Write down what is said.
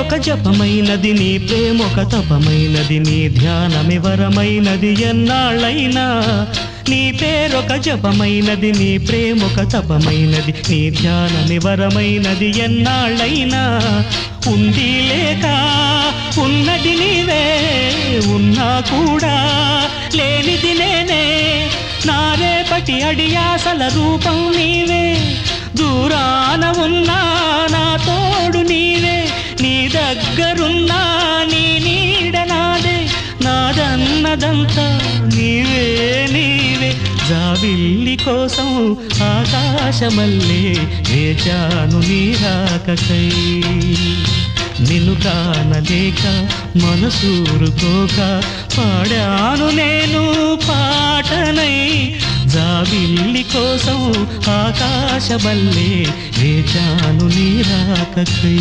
పేరొక జపమైనది నీ ప్రేమొక తపమైనది నీ ధ్యానమి వరమైనది ఎన్నాళ్ళైనా నీ పేరొక జపమైనది నీ ప్రేమొక తపమైనది నీ ధ్యానమి వరమైనది ఎన్నాళ్ళైనా ఉంది లేక ఉన్నది నీవే ఉన్నా కూడా లేనిది నేనే నా రేపటి అడియాసల రూపం నీవే దూరాన ఉన్నా నా తోడు నీవే నీ దగ్గరున్నా నీ నీడ నాదే నాదన్నదంతా నీవే నీవే జాబిల్లి కోసం ఆకాశమల్లే వేచాను నీ రాకకై నిన్ను కానలేక మనసూరుకోక పాడాను నేను పాటనై జాబిల్లి కోసం ఆకాశమల్లే వేచాను నీ రాకకై